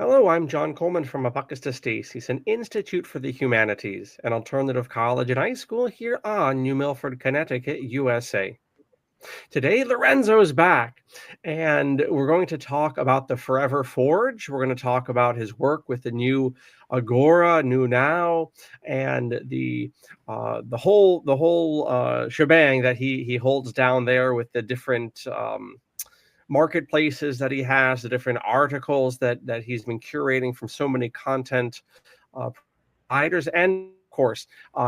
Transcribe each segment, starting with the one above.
Hello, I'm John Coleman from Apocatastasis, an institute for the humanities, an alternative college and high school here on New Milford, Connecticut, USA. Today, Lorenzo is back, and we're going to talk about the Forever Forge. We're going to talk about his work with the new Agora, New Now, and the whole shebang that he holds down there with the different marketplaces that he has, the different articles that he's been curating from so many content providers, and of course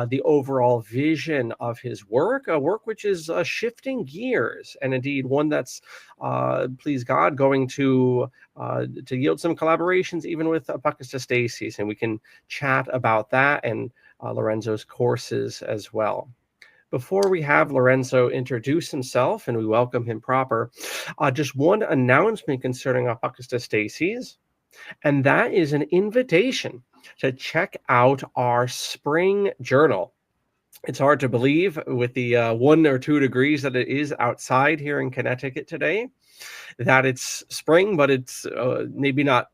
the overall vision of his work, a work which is shifting gears, and indeed one that's, please God, going to yield some collaborations even with Apocatastasis, and we can chat about that and Lorenzo's courses as well. Before we have Lorenzo introduce himself and we welcome him proper, just one announcement concerning Apocatastasis, and that is an invitation to check out our spring journal. It's hard to believe with the 1 or 2 degrees that it is outside here in Connecticut today, that it's spring, but it's maybe not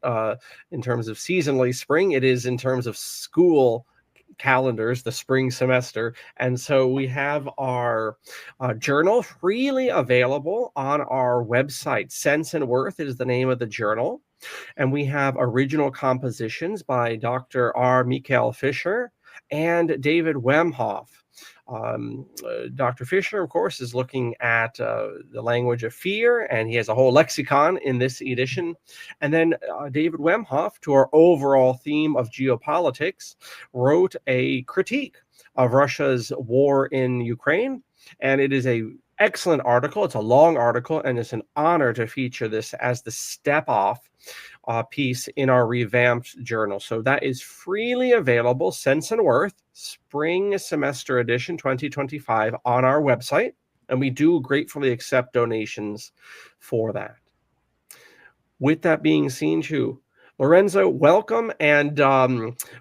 in terms of seasonally spring. It is in terms of school calendars, the spring semester. And so we have our journal freely available on our website. Sense and Worth is the name of the journal. And we have original compositions by Dr. R. Michael Fisher and David Wemhoff. Dr. Fisher, of course, is looking at the language of fear, and he has a whole lexicon in this edition. And then David Wemhoff, to our overall theme of geopolitics, wrote a critique of Russia's war in Ukraine. And it is an excellent article. It's a long article, and it's an honor to feature this as the step-off piece in our revamped journal. So that is freely available, Sense and Worth, Spring Semester Edition 2025, on our website, and we do gratefully accept donations for that. With that being seen, too, Lorenzo, welcome, and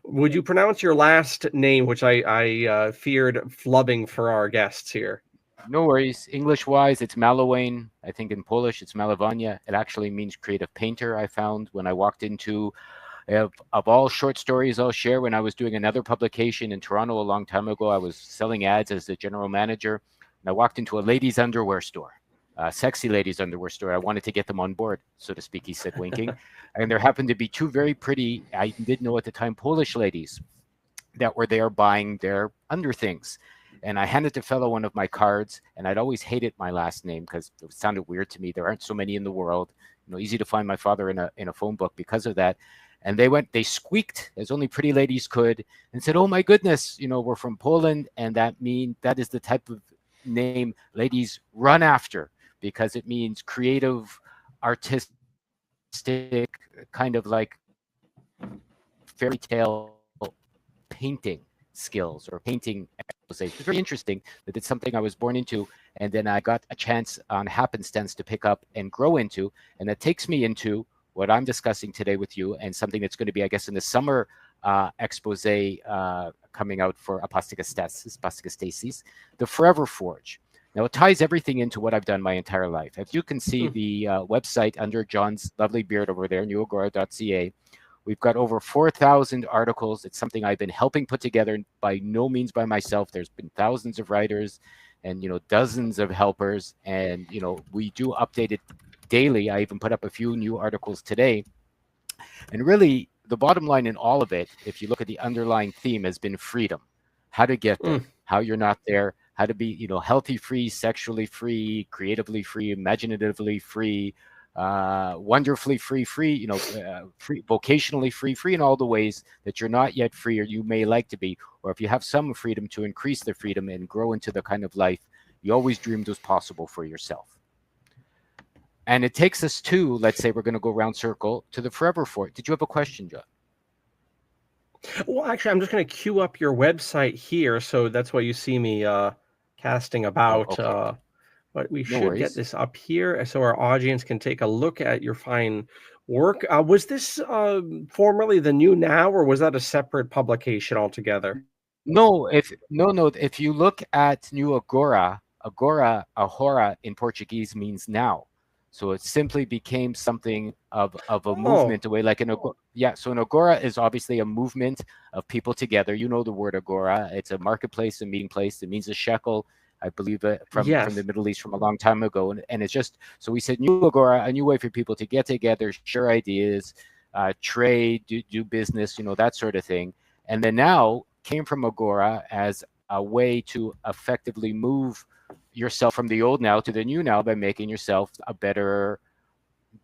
would you pronounce your last name, which I feared flubbing for our guests here? No worries. English-wise, it's Malowane. I think in Polish, it's Malowania. It actually means creative painter, I found when I walked into, of all short stories I'll share, when I was doing another publication in Toronto a long time ago, I was selling ads as the general manager, and I walked into a ladies' underwear store, a sexy ladies' underwear store. I wanted to get them on board, so to speak, he said, winking. And there happened to be 2 very pretty, I didn't know at the time, Polish ladies that were there buying their underthings. And I handed the fellow one of my cards, and I'd always hated my last name because it sounded weird to me. There aren't so many in the world. Easy to find my father in a phone book because of that. And they squeaked as only pretty ladies could and said, "Oh my goodness, we're from Poland," and that is the type of name ladies run after, because it means creative, artistic, kind of like fairy tale painting skills or painting. It's very interesting that it's something I was born into, and then I got a chance on happenstance to pick up and grow into, and that takes me into what I'm discussing today with you, and something that's going to be, I guess, in the summer expose coming out for Apocatastasis, the Forever Forge. Now, it ties everything into what I've done my entire life. As you can see, the website under John's lovely beard over there, newagora.ca, we've got over 4,000 articles. It's something I've been helping put together, by no means by myself. There's been thousands of writers and, dozens of helpers. And, we do update it daily. I even put up a few new articles today. And really, the bottom line in all of it, if you look at the underlying theme, has been freedom. How to get there, how you're not there, how to be, healthy free, sexually free, creatively free, imaginatively free, wonderfully free, free, vocationally free in all the ways that you're not yet free or you may like to be, or if you have some freedom, to increase the freedom and grow into the kind of life you always dreamed was possible for yourself. And it takes us to, let's say we're going to go round circle, to the Forever Forge. Did you have a question, John? Well, actually, I'm just going to queue up your website here, so that's why you see me casting about. Okay. But we should get this up here so our audience can take a look at your fine work. Was this formerly the New Now, or was that a separate publication altogether? No. If you look at New Agora, Ahora in Portuguese means now. So it simply became something of a Oh, movement away, like an agora. Yeah, so an agora is obviously a movement of people together. You know the word agora. It's a marketplace, a meeting place. It means a shekel, I believe, from the yes. Middle East from a long time ago. And it's just, so we said new agora, a new way for people to get together, share ideas, trade, do business, that sort of thing. And then now came from agora as a way to effectively move yourself from the old now to the new now by making yourself a better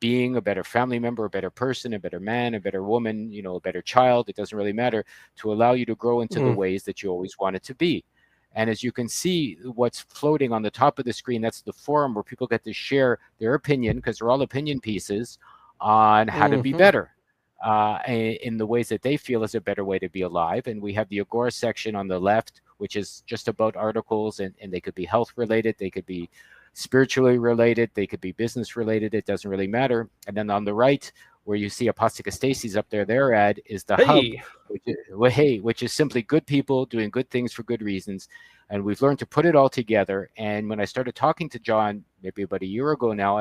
being, a better family member, a better person, a better man, a better woman, a better child. It doesn't really matter, to allow you to grow into the Mm, ways that you always wanted to be. And as you can see, what's floating on the top of the screen, that's the forum where people get to share their opinion, because they're all opinion pieces on how to be mhm, better in the ways that they feel is a better way to be alive. And we have the Agora section on the left, which is just about articles, and they could be health related, they could be spiritually related, they could be business related, it doesn't really matter. And then on the right, where you see Apocatastasis up there, their ad is the hub, hey. which is simply good people doing good things for good reasons. And we've learned to put it all together. And when I started talking to John, maybe about a year ago now,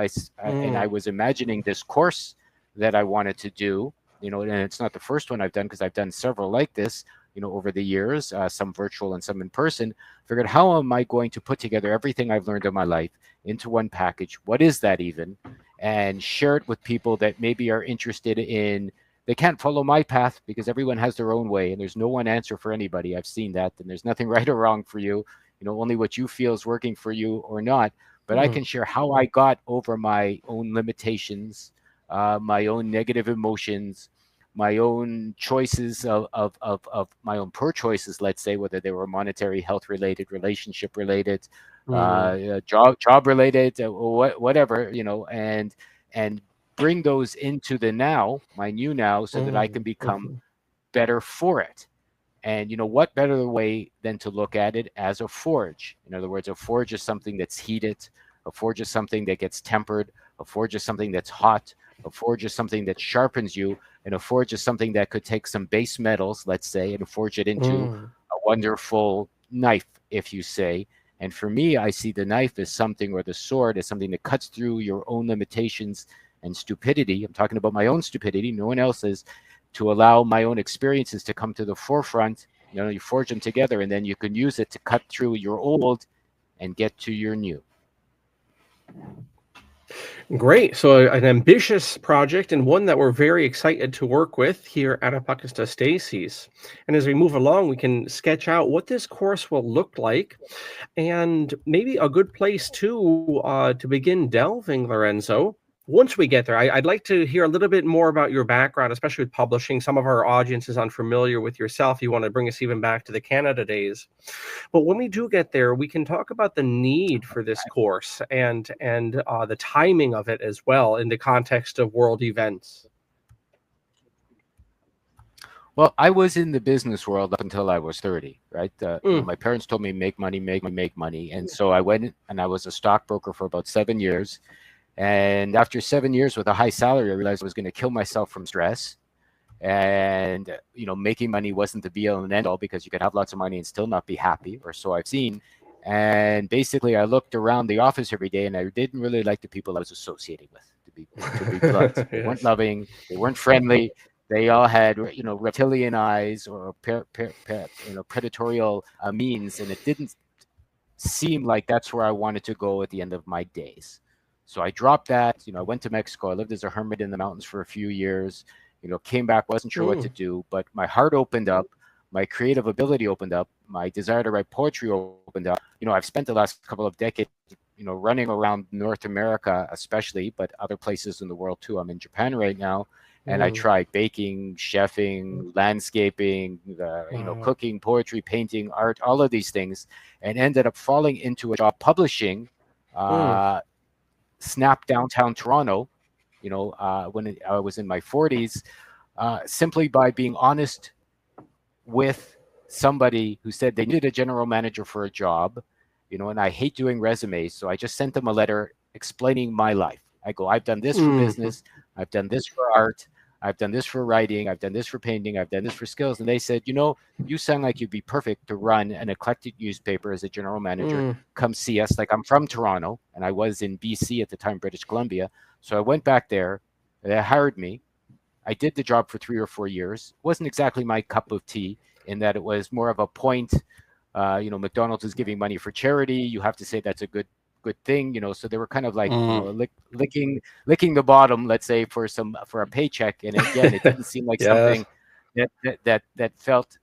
and I Mm, was imagining this course that I wanted to do, and it's not the first one I've done, because I've done several like this, over the years, some virtual and some in person. Figured, how am I going to put together everything I've learned in my life into one package? What is that even? And share it with people that maybe are interested in, they can't follow my path because everyone has their own way and there's no one answer for anybody. I've seen that, and there's nothing right or wrong for you, only what you feel is working for you or not. But I mm, can share how I got over my own limitations, my own negative emotions, my own choices of my own poor choices, let's say, whether they were monetary, health related, relationship related, mm, job related, whatever, and bring those into the now, my new now, so that I can mm, become mhm, better for it. And what better way than to look at it as a forge? In other words, a forge is something that's heated, a forge is something that gets tempered, a forge is something that's hot, a forge is something that sharpens you, and a forge is something that could take some base metals, let's say, and forge it into mm, a wonderful knife, if you say. And for me, I see the knife as something, or the sword as something that cuts through your own limitations and stupidity. I'm talking about my own stupidity, no one else's, to allow my own experiences to come to the forefront. You forge them together, and then you can use it to cut through your old and get to your new. Great. So an ambitious project and one that we're very excited to work with here at Apocatastasis. And as we move along, we can sketch out what this course will look like, and maybe a good place to begin delving, Lorenzo. Once we get there, I'd like to hear a little bit more about your background, especially with publishing. Some of our audience is unfamiliar with yourself. You want to bring us even back to the Canada days. But when we do get there, we can talk about the need for this course and the timing of it as well in the context of world events. Well, I was in the business world up until I was 30, right? Mm, My parents told me make money, make money. And so I went and I was a stockbroker for about 7 years. And after 7 years with a high salary, I realized I was going to kill myself from stress. And, making money wasn't the be all and end all, because you could have lots of money and still not be happy, or so I've seen. And basically, I looked around the office every day and I didn't really like the people I was associating with, to be blunt. They weren't yes. loving, they weren't friendly. They all had, reptilian eyes, or predatorial means, and it didn't seem like that's where I wanted to go at the end of my days. So I dropped that. I went to Mexico. I lived as a hermit in the mountains for a few years. Came back, wasn't sure what to Mm, do, but my heart opened up, my creative ability opened up, my desire to write poetry opened up. I've spent the last couple of decades, running around North America, especially, but other places in the world too. I'm in Japan right now, and I mm, tried baking, chefing, landscaping, wow. cooking, poetry, painting, art, all of these things, and ended up falling into a job publishing Mm, uh, Snap downtown Toronto, when I was in my 40s, simply by being honest with somebody who said they needed a general manager for a job, and I hate doing resumes. So I just sent them a letter explaining my life. I go, I've done this for mhm, business, I've done this for art, I've done this for writing, I've done this for painting, I've done this for skills. And they said, you know, you sound like you'd be perfect to run an eclectic newspaper as a general manager. Come see us. Like, I'm from Toronto, and I was in BC at the time, British Columbia. So I went back there, they hired me. I did the job for 3 or 4 years. It wasn't exactly my cup of tea, in that it was more of a point. You know, McDonald's is giving money for charity. You have to say that's a good thing, you know. So they were kind of like, you know, licking the bottom, let's say, for a paycheck. And again, it didn't seem like something that felt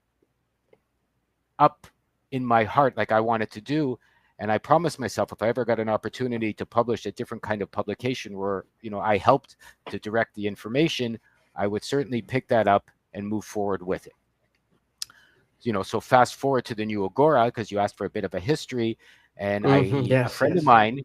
up in my heart like I wanted to do. And I promised myself, if I ever got an opportunity to publish a different kind of publication where, you know, I helped to direct the information, I would certainly pick that up and move forward with it. You know, so fast forward to the new Agora, because you asked for a bit of a history, and a friend of mine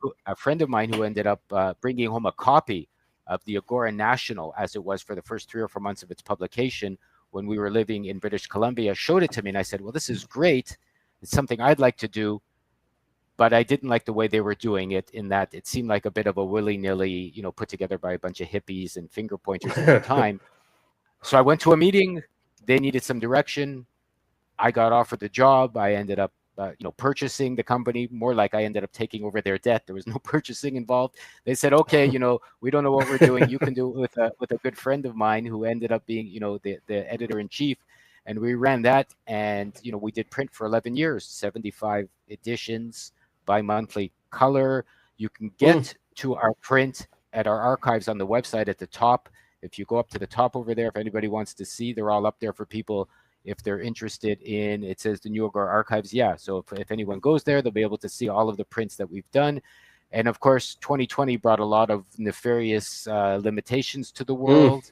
who ended up bringing home a copy of the Agora National, as it was for the first 3 or 4 months of its publication when we were living in British Columbia, showed it to me, and I said, well, this is great. It's something I'd like to do, but I didn't like the way they were doing it, in that it seemed like a bit of a willy-nilly, you know, put together by a bunch of hippies and finger pointers at the time. So I went to a meeting. They needed some direction. I got offered the job. I ended up, you know, purchasing the company. More like I ended up taking over their debt. There was no purchasing involved. They said, okay, you know, we don't know what we're doing. You can do it with a good friend of mine who ended up being, you know, the editor-in-chief. And we ran that, and, you know, we did print for 11 years, 75 editions, bi-monthly color. You can get to our print at our archives on the website at the top. If you go up to the top over there, if anybody wants to see, they're all up there for people if they're interested in. It says the New Agora Archives. Yeah, so if anyone goes there, they'll be able to see all of the prints that we've done. And of course, 2020 brought a lot of nefarious limitations to the world.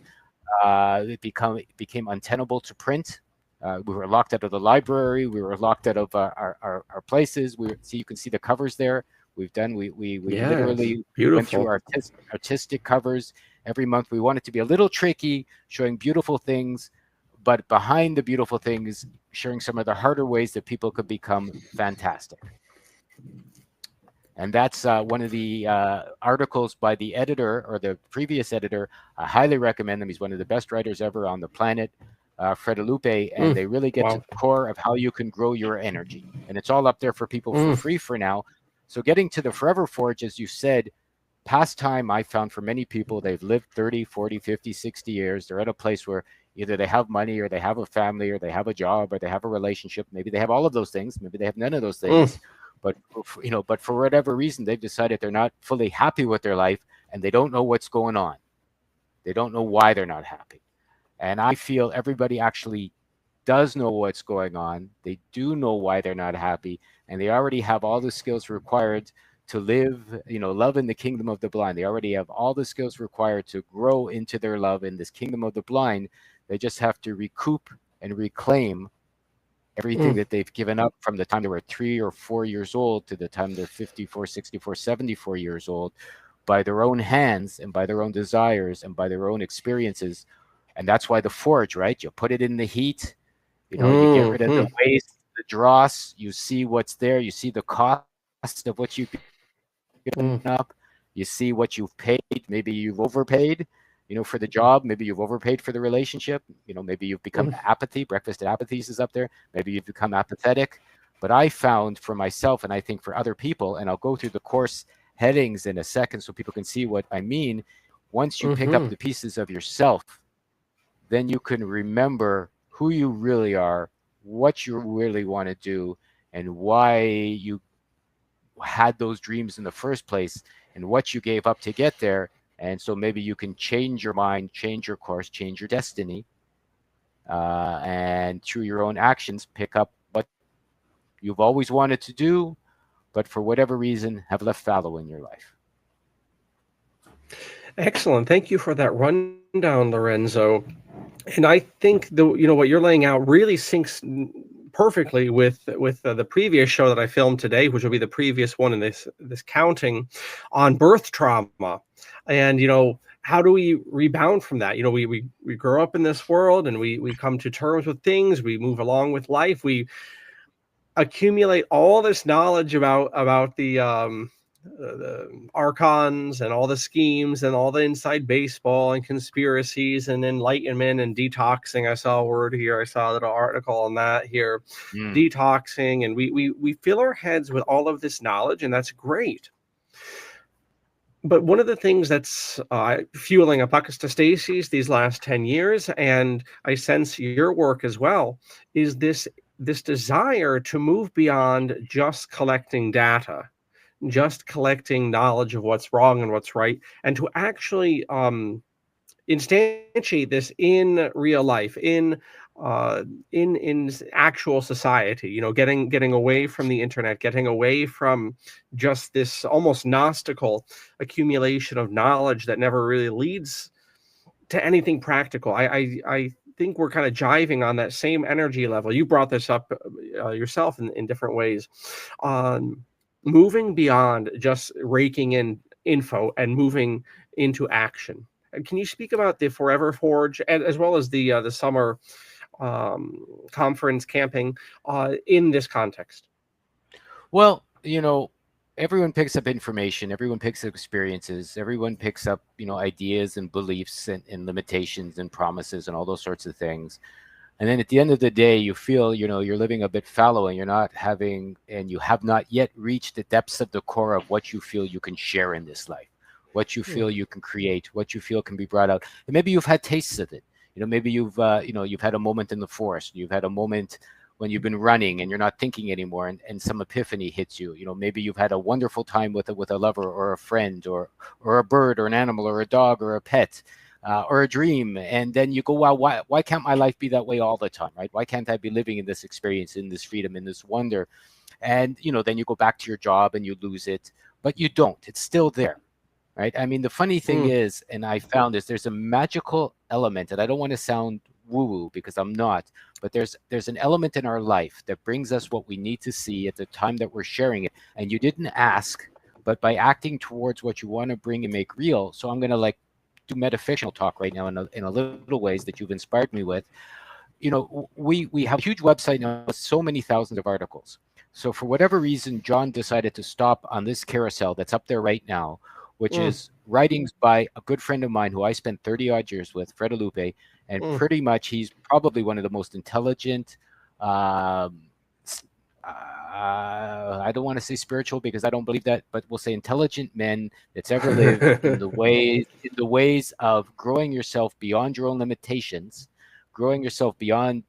It became untenable to print. We were locked out of the library. We were locked out of our places. So you can see the covers there. We literally went through artistic covers every month. We wanted to be a little tricky, showing beautiful things, but behind the beautiful things, sharing some of the harder ways that people could become fantastic. And that's one of the articles by the editor, or the previous editor. I highly recommend them. He's one of the best writers ever on the planet, Fredalupe, and they really get to the core of how you can grow your energy. And it's all up there for people for free for now. So getting to the Forever Forge, as you said, past time, I found for many people, they've lived 30, 40, 50, 60 years. They're at a place where either they have money, or they have a family, or they have a job, or they have a relationship. Maybe they have all of those things. Maybe they have none of those things. But, you know, but for whatever reason, they've decided they're not fully happy with their life, and they don't know what's going on. They don't know why they're not happy. And I feel everybody actually does know what's going on. They do know why they're not happy, and they already have all the skills required to live, you know, love in the kingdom of the blind. They already have all the skills required to grow into their love in this kingdom of the blind. They just have to recoup and reclaim everything that they've given up from the time they were 3 or 4 years old to the time they're 54, 64, 74 years old, by their own hands and by their own desires and by their own experiences. And that's why the forge, right? You put it in the heat, you know, you get rid of the waste, the dross, you see what's there, you see the cost of what you've given up, you see what you've paid. Maybe you've overpaid, you know, for the job. Maybe you've overpaid for the relationship. You know, maybe you've become apathy. Breakfast at Apathies is up there. Maybe you've become apathetic. But I found for myself, and I think for other people, and I'll go through the course headings in a second so people can see what I mean. Once you pick up the pieces of yourself, then you can remember who you really are, what you really want to do, and why you had those dreams in the first place, and what you gave up to get there. And so maybe you can change your mind, change your course, change your destiny, and through your own actions, pick up what you've always wanted to do, but for whatever reason have left fallow in your life. Excellent. Thank you for that rundown, Lorenzo. And I think what you're laying out really syncs perfectly with the previous show that I filmed today, which will be the previous one in this counting on birth trauma. And, you know, how do we rebound from that? You know, we grow up in this world, and we come to terms with things. We move along with life. We accumulate all this knowledge about the the archons and all the schemes and all the inside baseball and conspiracies and enlightenment and detoxing. I saw a word here. I saw a little article on that here. Detoxing, and we fill our heads with all of this knowledge, and that's great. But one of the things that's fueling Apocatastasis these last 10 years, and I sense your work as well, is this desire to move beyond just collecting data, just collecting knowledge of what's wrong and what's right, and to actually instantiate this in real life, in actual society. You know, getting away from the internet, getting away from just this almost gnostical accumulation of knowledge that never really leads to anything practical. I think we're kind of jiving on that same energy level. You brought this up yourself in different ways. Moving beyond just raking in info and moving into action. Can you speak about the Forever Forge, as well as the summer conference camping in this context? Well, you know, everyone picks up information, everyone picks up experiences, everyone picks up, you know, ideas and beliefs and limitations and promises and all those sorts of things. And then at the end of the day, you feel, you know, you're living a bit fallow, and you have not yet reached the depths of the core of what you feel you can share in this life, what you feel you can create, what you feel can be brought out. And maybe you've had tastes of it. You know, maybe you've had a moment in the forest. You've had a moment when you've been running and you're not thinking anymore, and some epiphany hits you. You know, maybe you've had a wonderful time with a lover or a friend or a bird or an animal or a dog or a pet or a dream. And then you go, wow, why can't my life be that way all the time, right? Why can't I be living in this experience, in this freedom, in this wonder? And, you know, then you go back to your job and you lose it, but you don't. It's still there. Right. I mean, the funny thing is, and I found this, there's a magical element, and I don't want to sound woo-woo because I'm not, but there's an element in our life that brings us what we need to see at the time that we're sharing it. And you didn't ask, but by acting towards what you want to bring and make real. So I'm going to like do metafictional talk right now in a little ways that you've inspired me with. You know, we have a huge website now with so many thousands of articles. So for whatever reason, John decided to stop on this carousel that's up there right now, which is writings by a good friend of mine who I spent 30 odd years with, Fred Alupe, and pretty much he's probably one of the most intelligent, I don't want to say spiritual because I don't believe that, but we'll say intelligent men that's ever lived in the ways of growing yourself beyond your own limitations, growing yourself beyond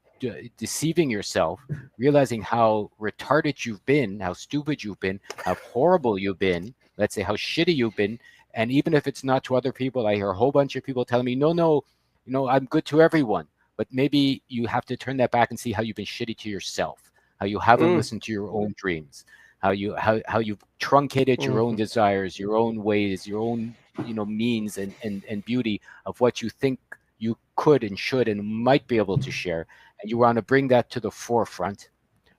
deceiving yourself, realizing how retarded you've been, how stupid you've been, how horrible you've been, let's say how shitty you've been. And even if it's not to other people, I hear a whole bunch of people telling me, no, you know, I'm good to everyone. But maybe you have to turn that back and see how you've been shitty to yourself, how you haven't listened to your own dreams, how you've truncated your own desires, your own ways, your own, you know, means and beauty of what you think you could and should and might be able to share. And you want to bring that to the forefront,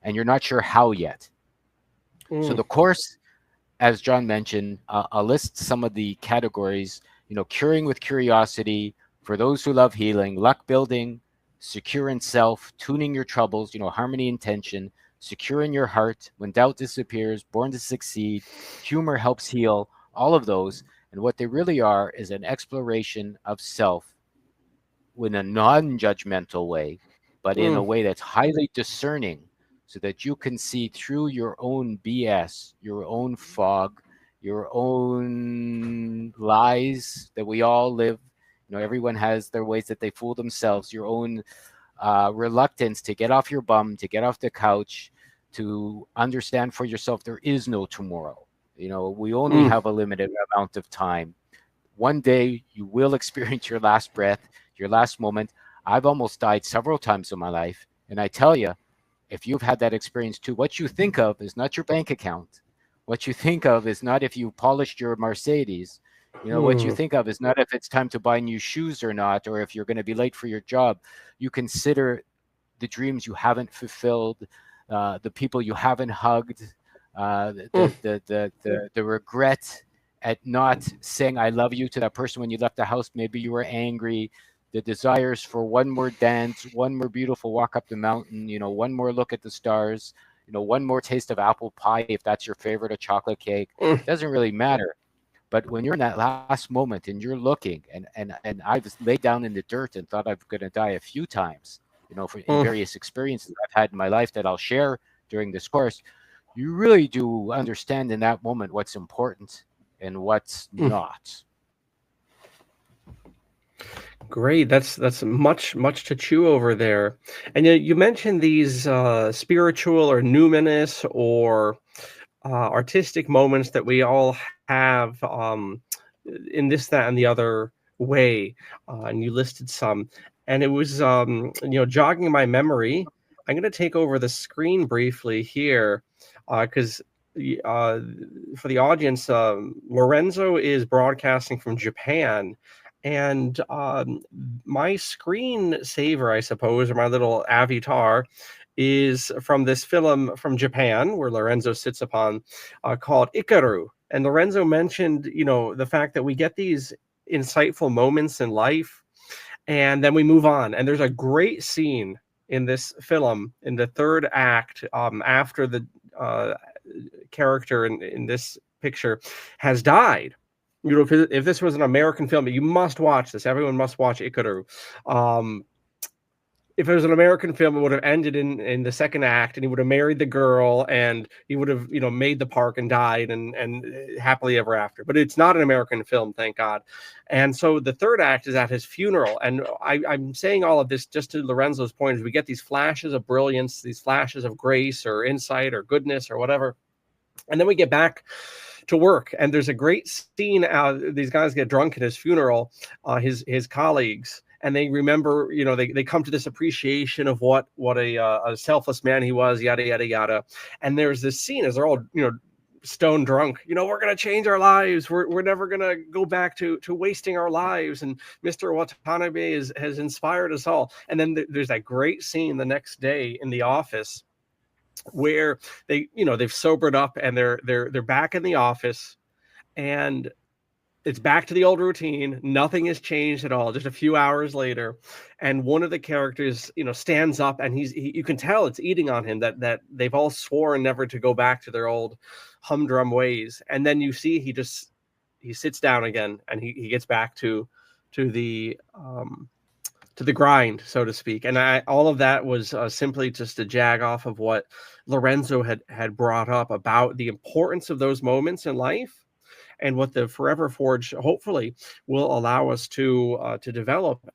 and you're not sure how yet. So the course, as John mentioned, I'll list some of the categories, you know, curing with curiosity, for those who love healing, luck building, secure in self, tuning your troubles, you know, harmony and tension, secure in your heart, when doubt disappears, born to succeed, humor helps heal, all of those. And what they really are is an exploration of self in a non-judgmental way, but in a way that's highly discerning, so that you can see through your own BS, your own fog, your own lies that we all live. You know, everyone has their ways that they fool themselves, your own reluctance to get off your bum, to get off the couch, to understand for yourself there is no tomorrow. You know, we only have a limited amount of time. One day you will experience your last breath, your last moment. I've almost died several times in my life. And I tell you, if you've had that experience too, what you think of is not your bank account. What you think of is not if you polished your Mercedes. You know, what you think of is not if it's time to buy new shoes or not, or if you're going to be late for your job. You consider the dreams you haven't fulfilled, the people you haven't hugged, the regret at not saying I love you to that person when you left the house. Maybe you were angry. The desires for one more dance, one more beautiful walk up the mountain, you know, one more look at the stars, one more taste of apple pie, if that's your favorite, or chocolate cake, doesn't really matter. But when you're in that last moment and you're looking, and I've laid down in the dirt and thought I'm going to die a few times, in various experiences I've had in my life that I'll share during this course, you really do understand in that moment what's important and what's not. Great. That's much to chew over there. And you mentioned these spiritual or numinous or artistic moments that we all have in this, that, and the other way. And you listed some, and it was jogging my memory. I'm going to take over the screen briefly here because for the audience, Lorenzo is broadcasting from Japan. And my screensaver, I suppose, or my little avatar, is from this film from Japan where Lorenzo sits upon, called Ikaru. And Lorenzo mentioned, the fact that we get these insightful moments in life, and then we move on. And there's a great scene in this film in the third act, after the character in this picture has died. If this was an American film, you must watch this. Everyone must watch Ikaru. If it was an American film, it would have ended in the second act, and he would have married the girl, and he would have, made the park and died and happily ever after. But it's not an American film, thank God. And so the third act is at his funeral. And I'm saying all of this just to Lorenzo's point, is we get these flashes of brilliance, these flashes of grace or insight or goodness or whatever. And then we get back to work, and there's a great scene. These guys get drunk at his funeral, his colleagues, and they remember, they come to this appreciation of what a selfless man he was, yada yada yada. And there's this scene as they're all stone drunk. We're gonna change our lives. We're never gonna go back to wasting our lives. And Mr. Watanabe has inspired us all. And then there's that great scene the next day in the office, where they've sobered up and they're back in the office, and it's back to the old routine. Nothing has changed at all. Just a few hours later, and one of the characters, stands up, and you can tell it's eating on him that they've all sworn never to go back to their old humdrum ways. And then you see he sits down again, and he gets back to the grind, so to speak. And all of that was simply just a jag off of what Lorenzo had brought up about the importance of those moments in life, and what the Forever Forge hopefully will allow us to develop,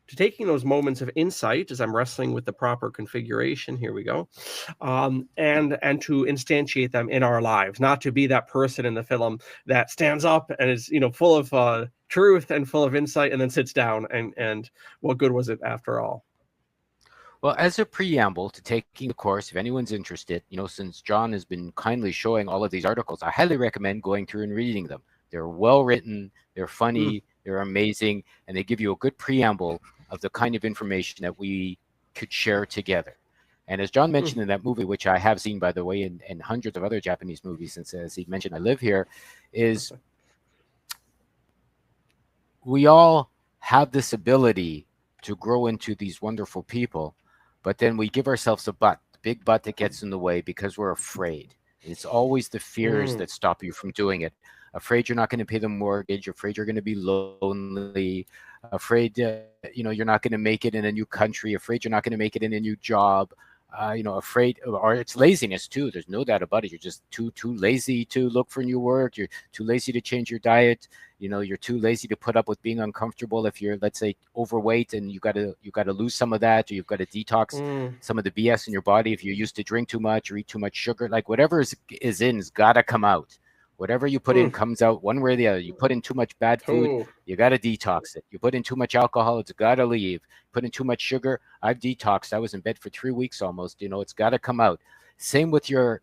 to taking those moments of insight as I'm wrestling with the proper configuration. Here we go. And to instantiate them in our lives, not to be that person in the film that stands up and is, full of truth and full of insight, and then sits down and what good was it after all? Well, as a preamble to taking the course, if anyone's interested, since John has been kindly showing all of these articles, I highly recommend going through and reading them. They're well written, they're funny, they're amazing, and they give you a good preamble of the kind of information that we could share together. And as John mentioned in that movie, which I have seen, by the way, in hundreds of other Japanese movies, since, as he mentioned, I live here, is we all have this ability to grow into these wonderful people, but then we give ourselves a butt, the big butt that gets in the way because we're afraid. It's always the fears that stop you from doing it. Afraid you're not going to pay the mortgage, afraid you're going to be lonely, afraid you're not going to make it in a new country, afraid you're not going to make it in a new job, afraid, or it's laziness too. There's no doubt about it. You're just too lazy to look for new work. You're too lazy to change your diet. You're too lazy to put up with being uncomfortable. If you're, let's say, overweight and you got to lose some of that, or you've got to detox some of the BS in your body. If you used to drink too much or eat too much sugar, like whatever is in has got to come out. Whatever you put in comes out one way or the other. You put in too much bad food, you got to detox it. You put in too much alcohol, it's got to leave. Put in too much sugar, I've detoxed. I was in bed for 3 weeks almost. It's got to come out. Same with your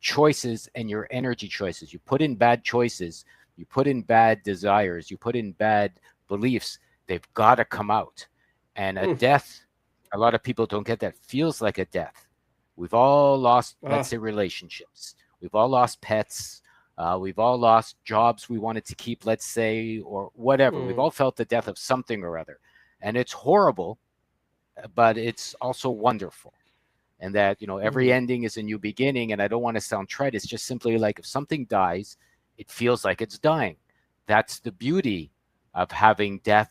choices and your energy choices. You put in bad choices, you put in bad desires, you put in bad beliefs, they've got to come out. And a death, a lot of people don't get that, feels like a death. We've all lost, let's say, relationships. We've all lost pets. We've all lost jobs we wanted to keep, let's say, or whatever. We've all felt the death of something or other. And it's horrible, but it's also wonderful. and that, every ending is a new beginning. And I don't want to sound trite. It's just simply like, if something dies, it feels like it's dying. That's the beauty of having death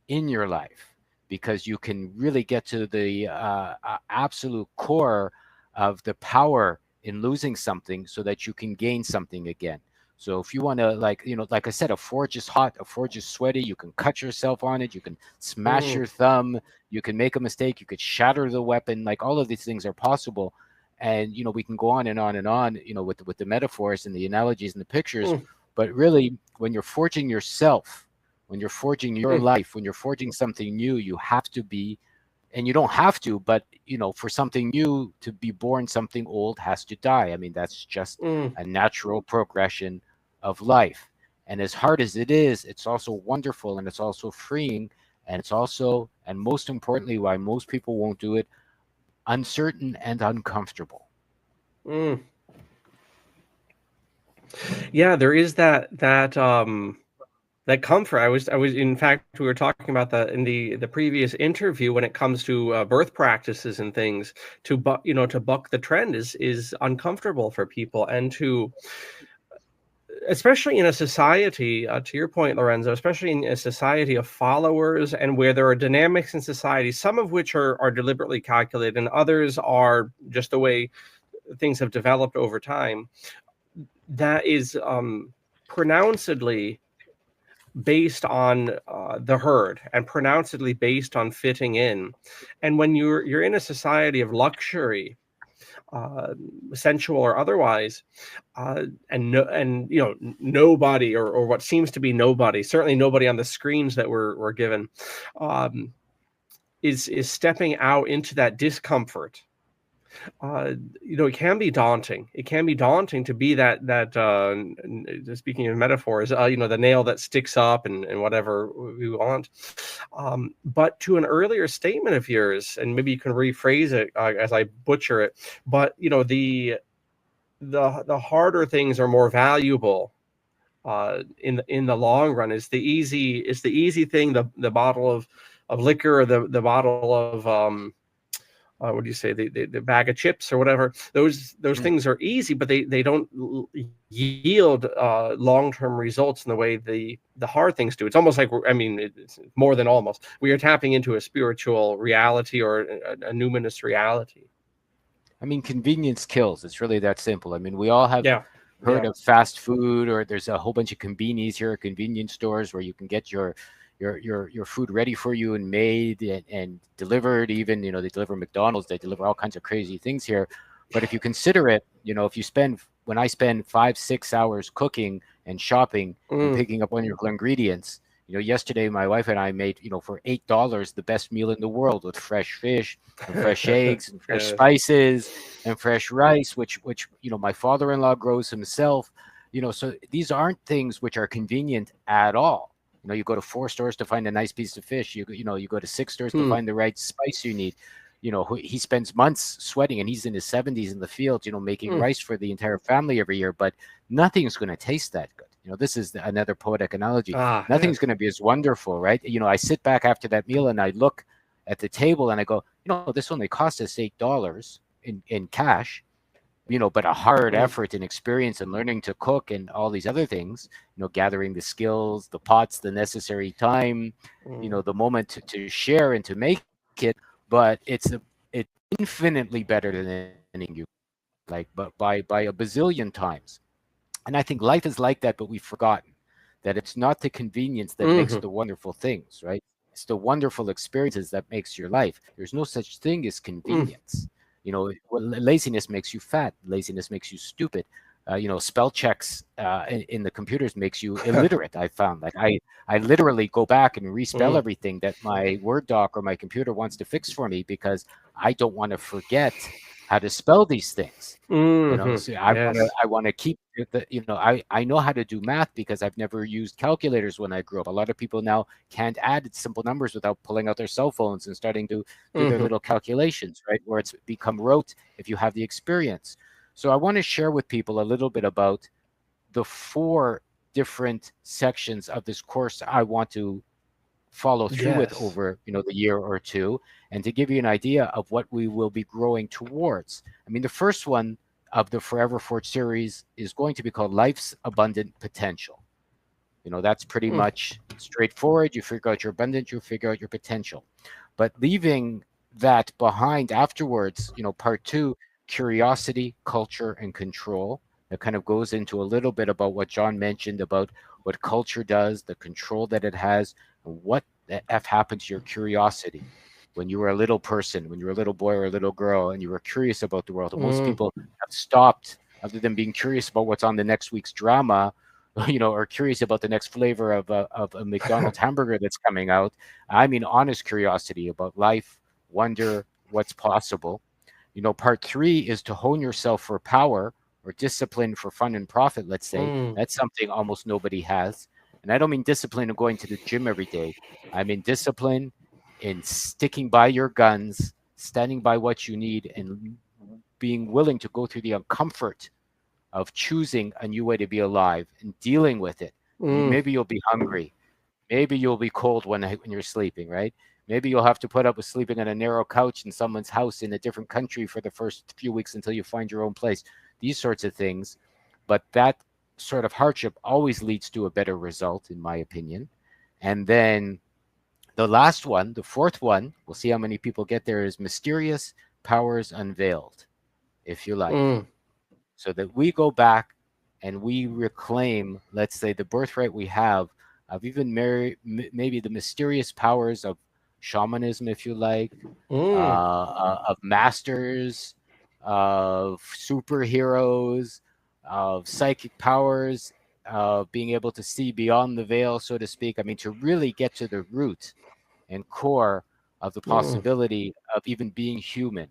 in your life, because you can really get to the absolute core of the power in losing something so that you can gain something again. So if you want to, like I said, a forge is hot, a forge is sweaty. You can cut yourself on it. You can smash your thumb. You can make a mistake. You could shatter the weapon. Like, all of these things are possible. And, we can go on and on and on, with the metaphors and the analogies and the pictures. But really, when you're forging yourself, when you're forging your life, when you're forging something new, you have to be, and you don't have to, but, for something new to be born, something old has to die. I mean, that's just a natural progression of life. And as hard as it is, it's also wonderful, and it's also freeing, and it's also, and most importantly, why most people won't do it, uncertain and uncomfortable. Yeah, there is that comfort. I was in fact, we were talking about that in the previous interview, when it comes to birth practices and things. To buck the trend is uncomfortable for people, and to, especially in a society, to your point, Lorenzo, especially in a society of followers, and where there are dynamics in society, some of which are deliberately calculated, and others are just the way things have developed over time, that is pronouncedly based on the herd, and pronouncedly based on fitting in. And when you're in a society of luxury, sensual or otherwise, and nobody, or what seems to be nobody, certainly nobody on the screens that we're given, is stepping out into that discomfort. It can be daunting. It can be daunting to be that speaking of metaphors, the nail that sticks up, and whatever we want. But to an earlier statement of yours, and maybe you can rephrase it as I butcher it, but the harder things are more valuable in the long run. Is the easy thing, the bottle of liquor, or the bottle of what do you say, the bag of chips or whatever. Those things are easy, but they don't yield long-term results in the way the hard things do. It's almost like, it's more than almost, we are tapping into a spiritual reality, or a numinous reality. Convenience kills. It's really that simple. We all have heard of fast food, or there's a whole bunch of convenies here, convenience stores, where you can get your food ready for you and made and delivered. Even, they deliver McDonald's, they deliver all kinds of crazy things here. But if you consider it, when I spend 5-6 hours cooking and shopping and picking up wonderful ingredients, yesterday my wife and I made, for $8, the best meal in the world, with fresh fish and fresh eggs and fresh spices and fresh rice, which my father-in-law grows himself. So these aren't things which are convenient at all. You go to 4 stores to find a nice piece of fish. You go to 6 stores to find the right spice you need. He spends months sweating, and he's in his 70s in the fields, making rice for the entire family every year. But nothing's going to taste that good. This is another poetic analogy. Nothing's going to be as wonderful, right? I sit back after that meal and I look at the table and I go, this only cost us $8 in cash. But a hard effort and experience and learning to cook and all these other things, gathering the skills, the pots, the necessary time, the moment to share and to make it. But it's infinitely better than anything you like, but by a bazillion times. And I think life is like that, but we've forgotten that it's not the convenience that makes the wonderful things, right? It's the wonderful experiences that makes your life. There's no such thing as convenience. Laziness makes you fat. Laziness makes you stupid. Spell checks in the computers makes you illiterate. I found, like, I literally go back and respell everything that my Word doc or my computer wants to fix for me, because I don't want to forget how to spell these things. So I want to keep I know how to do math because I've never used calculators when I grew up. A lot of people now can't add simple numbers without pulling out their cell phones and starting to do their little calculations, right? Where it's become rote if you have the experience. So I want to share with people a little bit about the 4 different sections of this course I want to follow through with Yes. over the year or two, and to give you an idea of what we will be growing towards. I mean, the first one of the Forever Forge series is going to be called Life's Abundant Potential. That's pretty much straightforward. You figure out your abundance, you figure out your potential. But leaving that behind afterwards, part two, curiosity, culture, and control. That kind of goes into a little bit about what John mentioned about what culture does, the control that it has, and what the F happened to your curiosity when you were a little person, when you were a little boy or a little girl, and you were curious about the world. And most people have stopped, other than being curious about what's on the next week's drama, or curious about the next flavor of a McDonald's hamburger that's coming out. I mean, honest curiosity about life, wonder, what's possible. Part three is to hone yourself for power or discipline for fun and profit, let's say. That's something almost nobody has. And I don't mean discipline of going to the gym every day. I mean discipline in sticking by your guns, standing by what you need, and being willing to go through the uncomfort of choosing a new way to be alive and dealing with it. Maybe you'll be hungry. Maybe you'll be cold one night when you're sleeping, right? Maybe you'll have to put up with sleeping on a narrow couch in someone's house in a different country for the first few weeks until you find your own place. These sorts of things. But that sort of hardship always leads to a better result, in my opinion. And then the last one, the fourth one, we'll see how many people get there, is mysterious powers unveiled, if you like. So that we go back and we reclaim, let's say, the birthright we have of even maybe the mysterious powers of shamanism, if you like, of masters, of superheroes, of psychic powers, of being able to see beyond the veil, so to speak. I mean, to really get to the root and core of the possibility of even being human.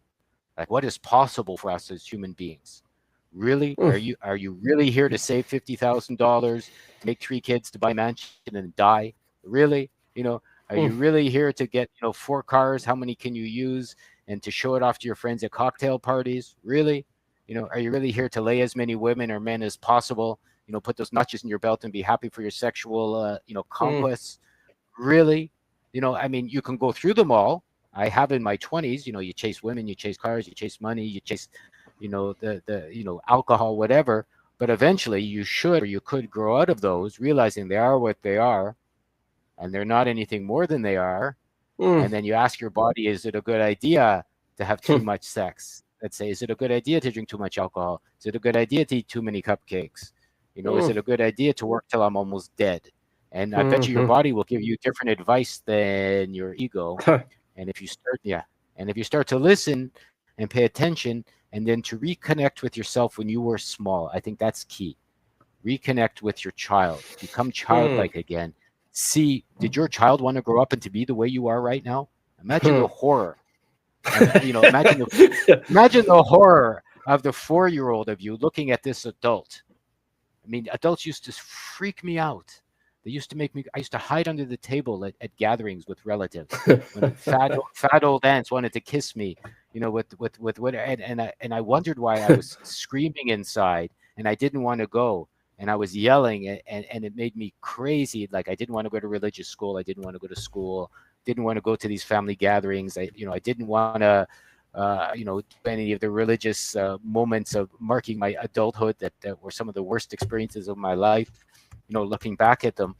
Like, what is possible for us as human beings? Really? Are you really here to save $50,000, to make 3 kids, to buy a mansion and die? Really? Are you really here to get 4 cars? How many can you use? And to show it off to your friends at cocktail parties? Really? Are you really here to lay as many women or men as possible? Put those notches in your belt and be happy for your sexual conquests? Really? I mean, you can go through them all. I have in my 20s. You chase women, you chase cars, you chase money, you chase the alcohol, whatever. But eventually you should, or you could, grow out of those, realizing they are what they are and they're not anything more than they are. And then you ask your body, is it a good idea to have too much sex? Let's say, is it a good idea to drink too much alcohol? Is it a good idea to eat too many cupcakes? Is it a good idea to work till I'm almost dead? And I bet you your body will give you different advice than your ego. And if you start to listen and pay attention, and then to reconnect with yourself when you were small, I think that's key. Reconnect with your child. Become childlike again. See, did your child want to grow up and to be the way you are right now? Imagine the horror. Imagine the horror of the 4-year-old of you looking at this adult. I mean, adults used to freak me out. They used to make me. I used to hide under the table at gatherings with relatives when fat old aunts wanted to kiss me. With what, and I wondered why I was screaming inside and I didn't want to go, and I was yelling, and it made me crazy. Like, I didn't want to go to religious school. I didn't want to go to school. Didn't want to go to these family gatherings. I didn't want to. Any of the religious moments of marking my adulthood that were some of the worst experiences of my life. Looking back at them,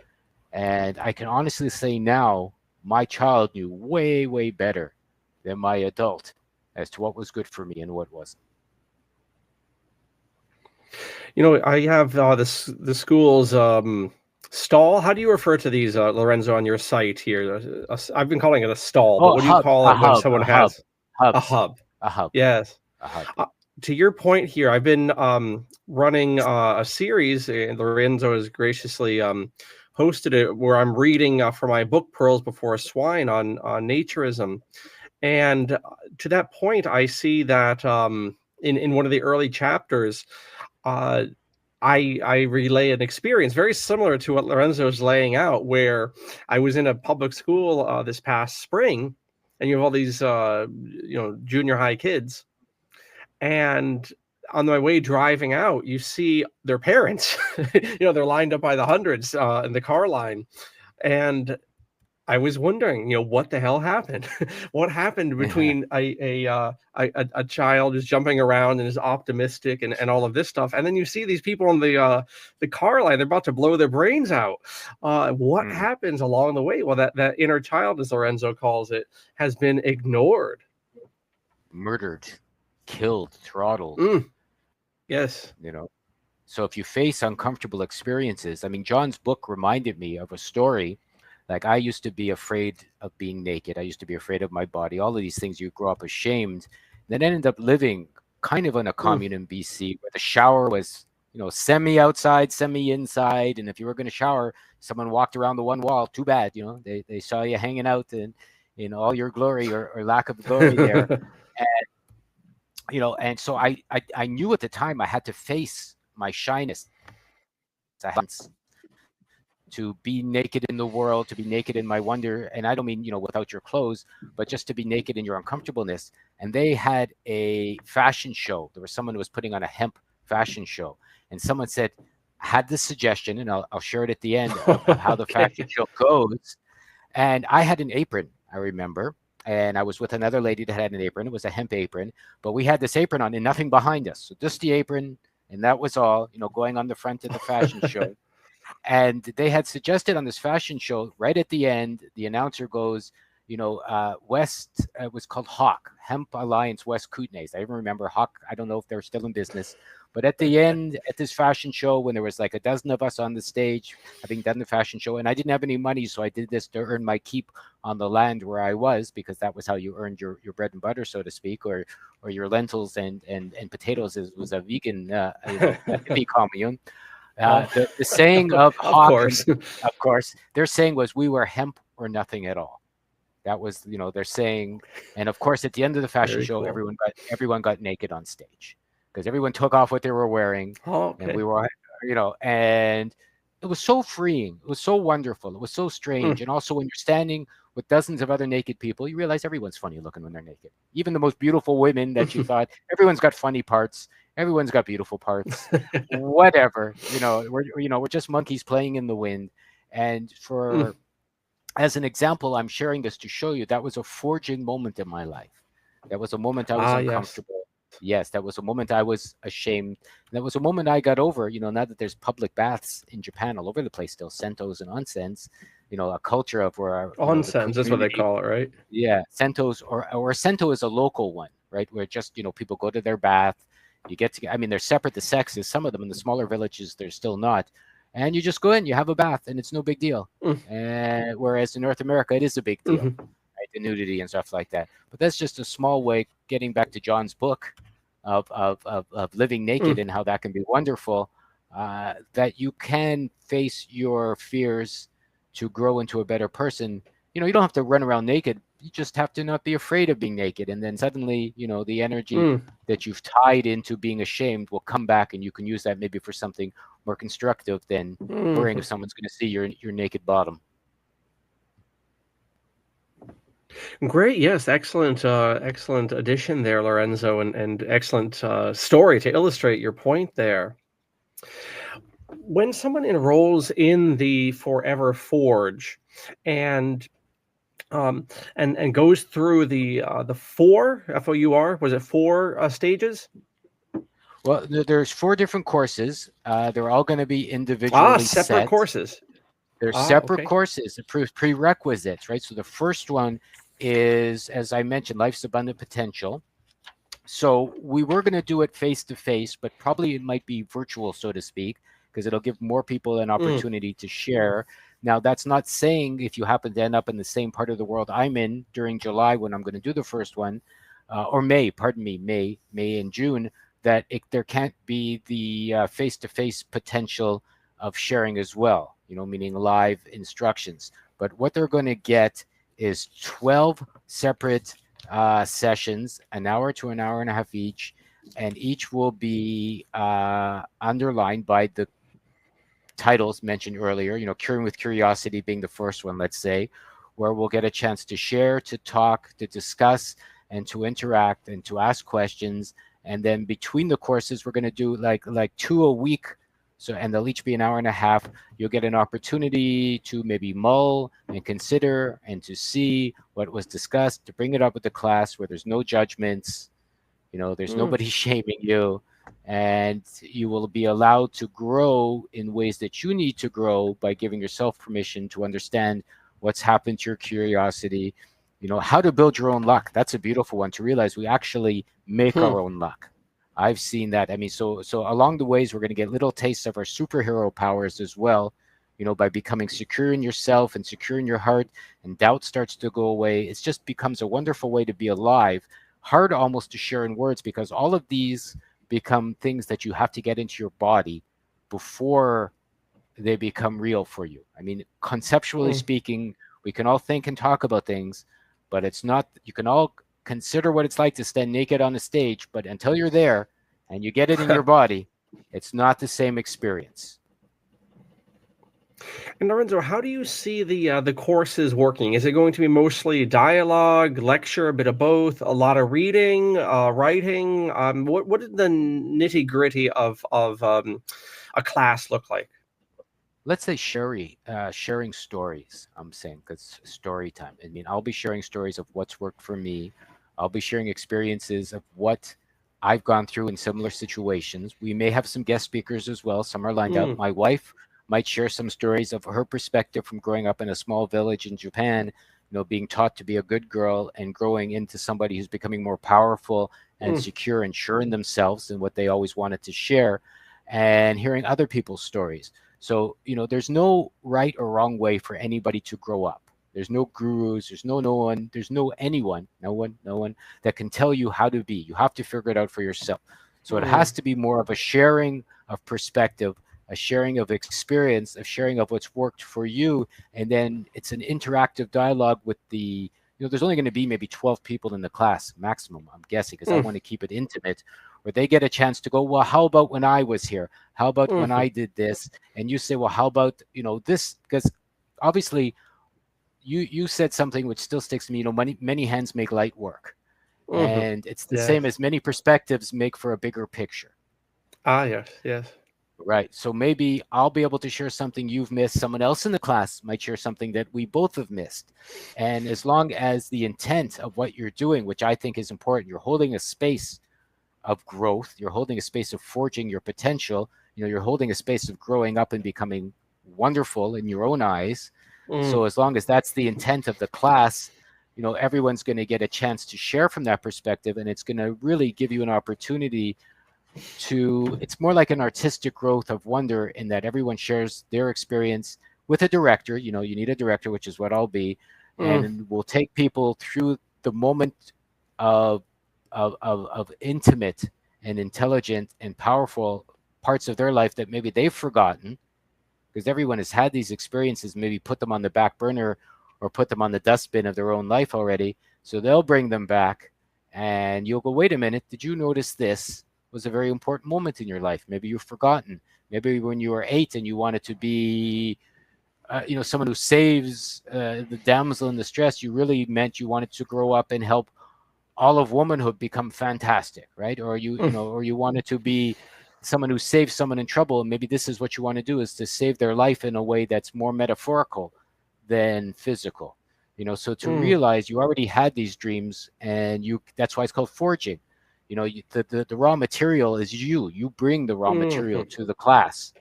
and I can honestly say now, my child knew way, way better than my adult as to what was good for me and what wasn't. I have the school's stall. How do you refer to these, Lorenzo, on your site here? I've been calling it a stall, but what do you call it when someone has a hub? A hub. Yes. A hub. To your point here, I've been running a series, and Lorenzo has graciously hosted it, where I'm reading from my book Pearls Before Swine on naturism. And to that point, I see that in one of the early chapters, I relay an experience very similar to what Lorenzo's laying out, where I was in a public school this past spring, and you have all these junior high kids. And on my way driving out, you see their parents. They're lined up by the hundreds in the car line. And I was wondering, what the hell happened? What happened between a child who's jumping around and is optimistic and all of this stuff, and then you see these people on the car line, they're about to blow their brains out. What happens along the way? Well, that inner child, as Lorenzo calls it, has been ignored, murdered, killed, throttled. Yes. So if you face uncomfortable experiences, I mean, John's book reminded me of a story. Like, I used to be afraid of being naked. I used to be afraid of my body. All of these things, you grow up ashamed. Then I ended up living kind of in a commune in BC where the shower was, semi outside, semi inside. And if you were going to shower, someone walked around the one wall. Too bad, they saw you hanging out in all your glory or lack of glory there. And so I knew at the time I had to face my shyness. To be naked in the world, to be naked in my wonder. And I don't mean, without your clothes, but just to be naked in your uncomfortableness. And they had a fashion show. There was someone who was putting on a hemp fashion show. And someone had this suggestion, and I'll share it at the end of how the fashion show goes. And I had an apron, I remember. And I was with another lady that had an apron. It was a hemp apron. But we had this apron on and nothing behind us. So just the apron. And that was all, going on the front of the fashion show. And they had suggested on this fashion show, right at the end, the announcer goes, West, it was called Hawk, Hemp Alliance West Kootenays. I even remember Hawk. I don't know if they're still in business. But at the end, at this fashion show, when there was like a dozen of us on the stage having done the fashion show, and I didn't have any money, so I did this to earn my keep on the land where I was, because that was how you earned your bread and butter, so to speak, or your lentils and potatoes. It was a vegan hippie commune. The saying of Hawk, of course, their saying was, "We were hemp or nothing at all." That was, their saying. And of course, at the end of the fashion show, cool. everyone got naked on stage, because everyone took off what they were wearing. And we were, and it was so freeing. It was so wonderful. It was so strange. And also, when you're standing with dozens of other naked people, you realize everyone's funny looking when they're naked. Even the most beautiful women that you thought, everyone's got funny parts. Everyone's got beautiful parts. Whatever, we're just monkeys playing in the wind. And as an example, I'm sharing this to show you that was a forging moment in my life. That was a moment I was uncomfortable. Yes, that was a moment I was ashamed. That was a moment I got over, now that there's public baths in Japan all over the place still, sentos and onsens, a culture of where onsens, that's what they call it, right? Yeah, sentos, or sento is a local one, right? Where just, people go to their bath. You get to, they're separate, the sexes, some of them in the smaller villages, they're still not. And you just go in, you have a bath, and it's no big deal. And whereas in North America, it is a big deal, right? The nudity and stuff like that. But that's just a small way, getting back to John's book of living naked and how that can be wonderful, that you can face your fears to grow into a better person. You don't have to run around naked. You just have to not be afraid of being naked. And then suddenly, the energy that you've tied into being ashamed will come back, and you can use that maybe for something more constructive than worrying if someone's going to see your naked bottom. Great. Yes. Excellent. Excellent addition there, Lorenzo, and excellent story to illustrate your point there. When someone enrolls in the Forever Forge and goes through the four FOUR, was it four stages? Well, there's 4 different courses. They're all going to be individually separate courses. They're separate courses, prerequisites, right? So the first one is, as I mentioned, Life's Abundant Potential. So we were going to do it face-to-face, but probably it might be virtual, so to speak, because it'll give more people an opportunity to share. Now, that's not saying if you happen to end up in the same part of the world I'm in during July when I'm going to do the first one, or May and June, that there can't be the face-to-face potential of sharing as well, meaning live instructions. But what they're going to get is 12 separate sessions, an hour to an hour and a half each, and each will be underlined by the titles mentioned earlier, Curing with Curiosity being the first one, let's say, where we'll get a chance to share, to talk, to discuss, and to interact and to ask questions. And then between the courses, we're going to do like 2 a week So, and they'll each be an hour and a half. You'll get an opportunity to maybe mull and consider and to see what was discussed, to bring it up with the class where there's no judgments, there's nobody shaming you, and you will be allowed to grow in ways that you need to grow by giving yourself permission to understand what's happened to your curiosity, how to build your own luck. That's a beautiful one, to realize we actually make our own luck. I've seen that. I mean, so along the ways, we're going to get little tastes of our superhero powers as well, by becoming secure in yourself and secure in your heart, and doubt starts to go away. It just becomes a wonderful way to be alive. Hard almost to share in words, because all of these become things that you have to get into your body before they become real for you. I mean, conceptually speaking, we can all think and talk about things, but it's not, you can all consider what it's like to stand naked on a stage, but until you're there and you get it in your body, it's not the same experience. And Lorenzo, how do you see the courses working? Is it going to be mostly dialogue, lecture, a bit of both, a lot of reading, writing? What did the nitty gritty of a class look like? Let's say sharing stories. I'm saying, because story time. I mean, I'll be sharing stories of what's worked for me. I'll be sharing experiences of what I've gone through in similar situations. We may have some guest speakers as well. Some are lined up. My wife might share some stories of her perspective from growing up in a small village in Japan, being taught to be a good girl and growing into somebody who's becoming more powerful and secure and sure in themselves and what they always wanted to share, and hearing other people's stories. So, there's no right or wrong way for anybody to grow up. There's no gurus, there's no one, there's no one that can tell you how to be. You have to figure it out for yourself. So it has to be more of a sharing of perspective, a sharing of experience, a sharing of what's worked for you. And then it's an interactive dialogue with the, there's only going to be maybe 12 people in the class maximum, I'm guessing, because I want to keep it intimate, where they get a chance to go, well, how about when I was here? How about when I did this? And you say, well, how about, this? Because obviously you said something which still sticks to me, many hands make light work. And it's the same as many perspectives make for a bigger picture. Yes. Right. So maybe I'll be able to share something you've missed. Someone else in the class might share something that we both have missed. And as long as the intent of what you're doing, which I think is important, you're holding a space of growth, you're holding a space of forging your potential, you're holding a space of growing up and becoming wonderful in your own eyes. So as long as that's the intent of the class, everyone's going to get a chance to share from that perspective, and it's going to really give you an opportunity to, it's more like an artistic growth of wonder, in that everyone shares their experience with a director. You need a director, which is what I'll be, and we'll take people through the moment of intimate and intelligent and powerful parts of their life that maybe they've forgotten, because everyone has had these experiences, maybe put them on the back burner or put them on the dustbin of their own life already. So they'll bring them back, and you'll go, wait a minute, did you notice this was a very important moment in your life? Maybe you've forgotten. Maybe when you were 8 and you wanted to be someone who saves the damsel in distress, you really meant you wanted to grow up and help all of womanhood become fantastic, right? Or or you wanted to be someone who saves someone in trouble, and maybe this is what you want to do, is to save their life in a way that's more metaphorical than physical. So to realize you already had these dreams, and that's why it's called forging. The raw material is you bring the raw material to the class,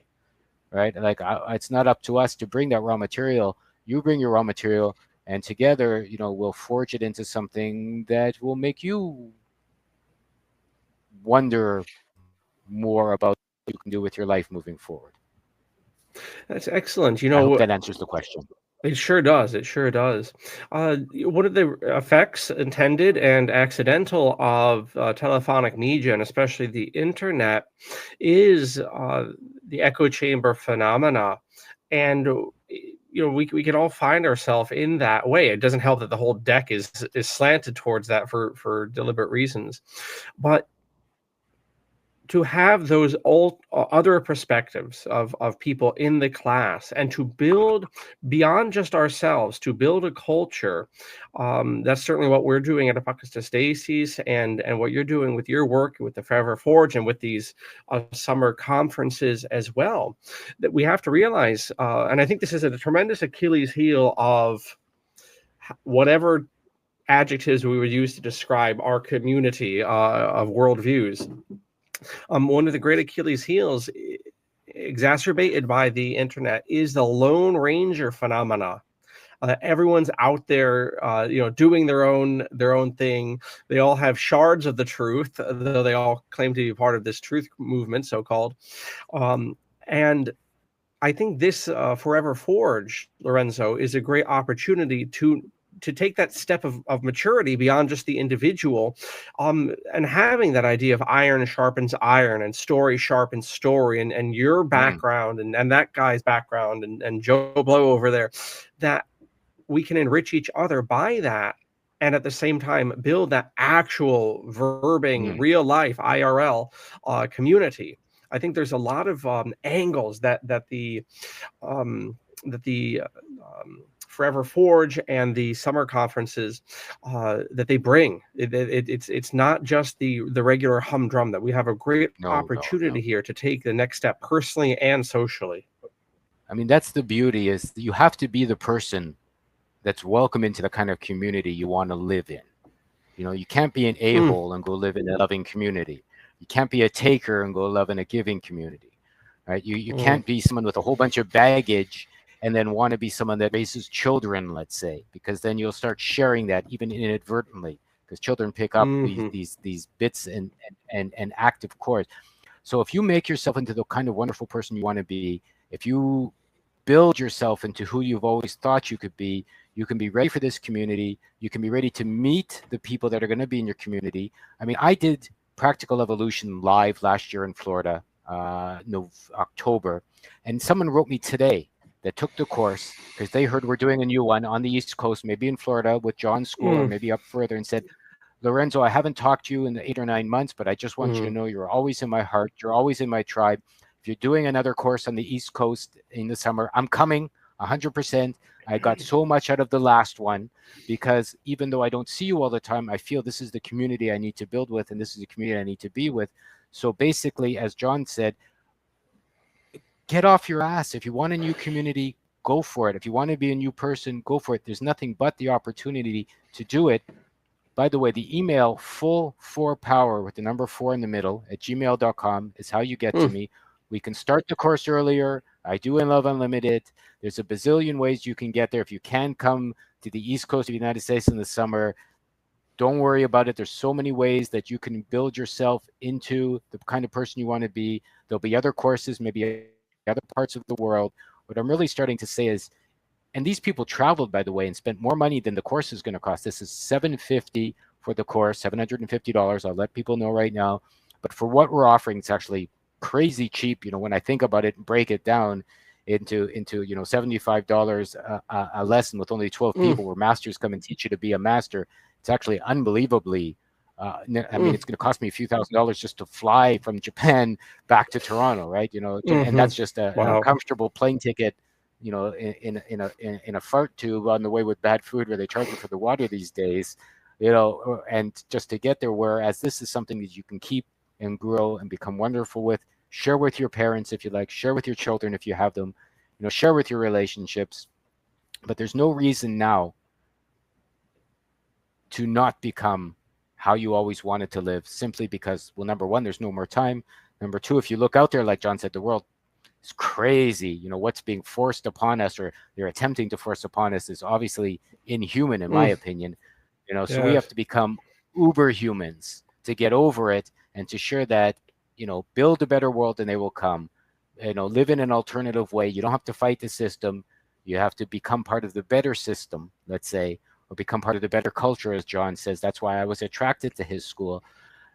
right? Like, it's not up to us to bring that raw material. You bring your raw material, and together, we'll forge it into something that will make you wonder more about what you can do with your life moving forward. That's excellent. I hope that answers the question. It sure does. It sure does. One of the effects, intended and accidental, of telephonic media, and especially the internet, is the echo chamber phenomena. And we can all find ourselves in that way. It doesn't help that the whole deck is slanted towards that for deliberate reasons. But to have those other perspectives of people in the class, and to build beyond just ourselves, to build a culture. That's certainly what we're doing at Apocatastasis, and what you're doing with your work with the Forever Forge and with these summer conferences as well. That we have to realize, and I think this is a tremendous Achilles heel of whatever adjectives we would use to describe our community of worldviews. One of the great Achilles heels, exacerbated by the internet, is the Lone Ranger phenomena. Everyone's out there, doing their own thing. They all have shards of the truth, though they all claim to be part of this truth movement, so-called. And I think this Forever Forge, Lorenzo, is a great opportunity to take that step of maturity beyond just the individual, and having that idea of iron sharpens iron and story sharpens story, and your background and that guy's background and Joe Blow over there, that we can enrich each other by that, and at the same time build that actual verbing, real life IRL community. I think there's a lot of angles that the Forever Forge and the summer conferences that they bring. It's not just the regular humdrum. That we have a great opportunity here to take the next step personally and socially. I mean, that's the beauty, is you have to be the person that's welcome into the kind of community you want to live in. You can't be an a-hole and go live in a loving community. You can't be a taker and go live in a giving community, right? You can't be someone with a whole bunch of baggage and then want to be someone that raises children, let's say, because then you'll start sharing that even inadvertently, because children pick up these bits and active chords. So if you make yourself into the kind of wonderful person you want to be, if you build yourself into who you've always thought you could be, you can be ready for this community. You can be ready to meet the people that are going to be in your community. I mean, I did Practical Evolution live last year in Florida, October, and someone wrote me today that took the course because they heard we're doing a new one on the East Coast, maybe in Florida with John's school, or maybe up further, and said, Lorenzo, I haven't talked to you in the 8 or 9 months, but I just want you to know you're always in my heart. You're always in my tribe. If you're doing another course on the East Coast in the summer, I'm coming 100%. I got so much out of the last one, because even though I don't see you all the time, I feel this is the community I need to build with, and this is the community I need to be with. So basically, as John said, get off your ass. If you want a new community, go for it. If you want to be a new person, go for it. There's nothing but the opportunity to do it. By the way, the email full4power with the number 4 in the middle at gmail.com is how you get to me. We can start the course earlier. I do in Love Unlimited. There's a bazillion ways you can get there. If you can come to the East Coast of the United States in the summer, don't worry about it. There's so many ways that you can build yourself into the kind of person you want to be. There'll be other courses, maybe other parts of the world. What I'm really starting to say is, and these people traveled, by the way, and spent more money than the course is going to cost. This is $750 for the course, $750. I'll let people know right now. But for what we're offering, it's actually crazy cheap. When I think about it and break it down into $75 a lesson with only 12 people, where masters come and teach you to be a master, it's actually unbelievably. I mean, it's going to cost me a few $1,000s just to fly from Japan back to Toronto, right? And that's just a comfortable plane ticket, in a fart tube on the way with bad food, where they charge you for the water these days, and just to get there. Whereas this is something that you can keep and grow and become wonderful with. Share with your parents if you like. Share with your children if you have them. Share with your relationships. But there's no reason now to not become how you always wanted to live, simply because, well, number one, there's no more time. Number two, if you look out there, like John said, the world is crazy. What's being forced upon us, or they're attempting to force upon us, is obviously inhuman, in my opinion. So we have to become uber humans to get over it, and to share that, build a better world and they will come. Live in an alternative way. You don't have to fight the system. You have to become part of the better system, let's say, or become part of the better culture, as John says. That's why I was attracted to his school.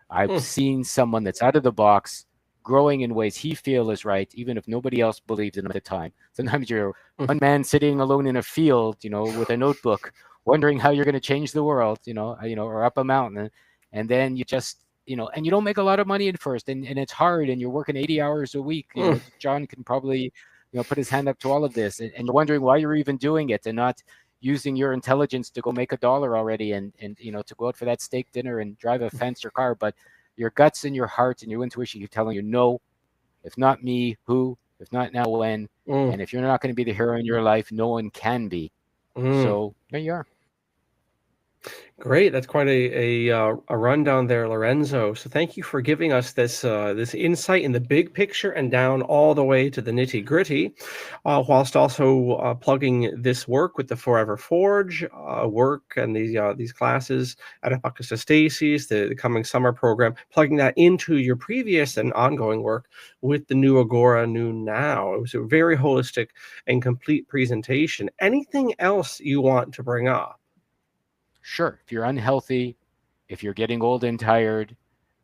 I've seen someone that's out of the box, growing in ways he feels is right, even if nobody else believed in him at the time. Sometimes you're one man sitting alone in a field, with a notebook, wondering how you're going to change the world, or up a mountain. And then you just and you don't make a lot of money at first, and it's hard, and you're working 80 hours a week. John can probably, put his hand up to all of this, and you're wondering why you're even doing it and not using your intelligence to go make $1 already, and to go out for that steak dinner and drive a fancier car. But your guts and your heart and your intuition keep telling you, no, if not me, who? If not now, when? And if you're not going to be the hero in your life, no one can be. So there you are. Great, that's quite a rundown there, Lorenzo. So thank you for giving us this insight in the big picture and down all the way to the nitty gritty, whilst also plugging this work with the Forever Forge work and these classes at Apocatastasis, the coming summer program, plugging that into your previous and ongoing work with the New Agora, New Now. It was a very holistic and complete presentation. Anything else you want to bring up? Sure. If you're unhealthy, if you're getting old and tired,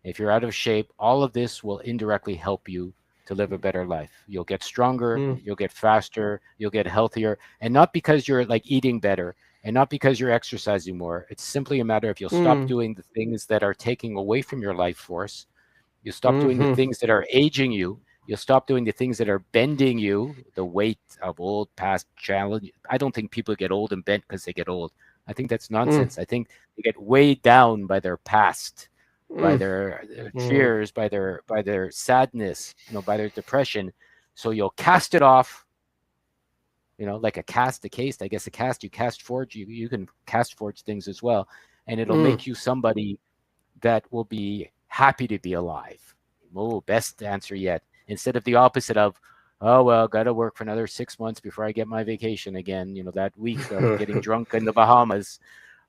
if you're out of shape, all of this will indirectly help you to live a better life. You'll get stronger, you'll get faster, you'll get healthier, and not because you're like eating better and not because you're exercising more. It's simply a matter of you'll stop doing the things that are taking away from your life force. You'll stop doing the things that are aging you. You'll stop doing the things that are bending you, the weight of old past challenge. I don't think people get old and bent because they get old. I think that's nonsense. I think they get weighed down by their past, by their fears, by their sadness, by their depression. So you'll cast it off, like a cast. I guess a cast. You cast forge. You can cast forge things as well, and it'll make you somebody that will be happy to be alive. Oh, best answer yet. Instead of the opposite of, oh, well, got to work for another 6 months before I get my vacation again, that week of getting drunk in the Bahamas.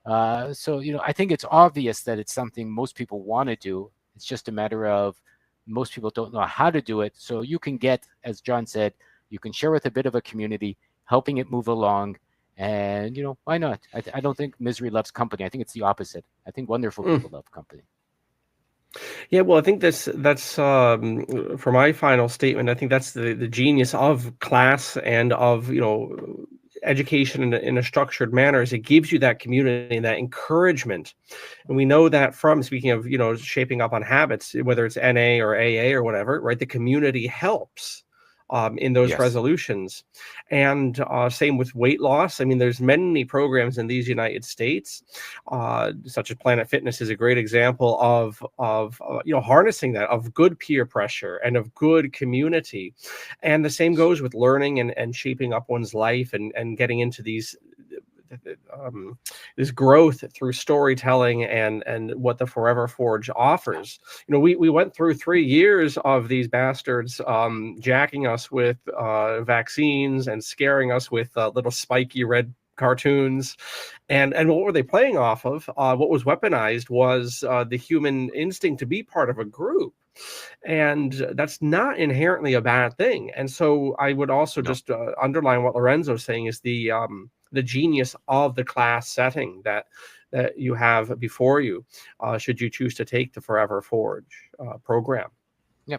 So, I think it's obvious that it's something most people want to do. It's just a matter of most people don't know how to do it. So you can get, as John said, you can share with a bit of a community, helping it move along. And, why not? I don't think misery loves company. I think it's the opposite. I think wonderful people love company. Yeah, well, I think that's for my final statement. I think that's the genius of class and of education in a structured manner, is it gives you that community and that encouragement. And we know that from, speaking of shaping up on habits, whether it's NA or AA or whatever, right? The community helps in those resolutions. And same with weight loss. I mean, there's many programs in these United States, such as Planet Fitness is a great example of harnessing that, of good peer pressure and of good community. And the same goes with learning and shaping up one's life and getting into these this growth through storytelling and what the Forever Forge offers. We went through 3 years of these bastards jacking us with vaccines and scaring us with little spiky red cartoons, and what were they playing off of? What was weaponized was the human instinct to be part of a group. And that's not inherently a bad thing. And so I would also just underline what Lorenzo's saying is the genius of the class setting that you have before you, should you choose to take the Forever Forge program. Yeah,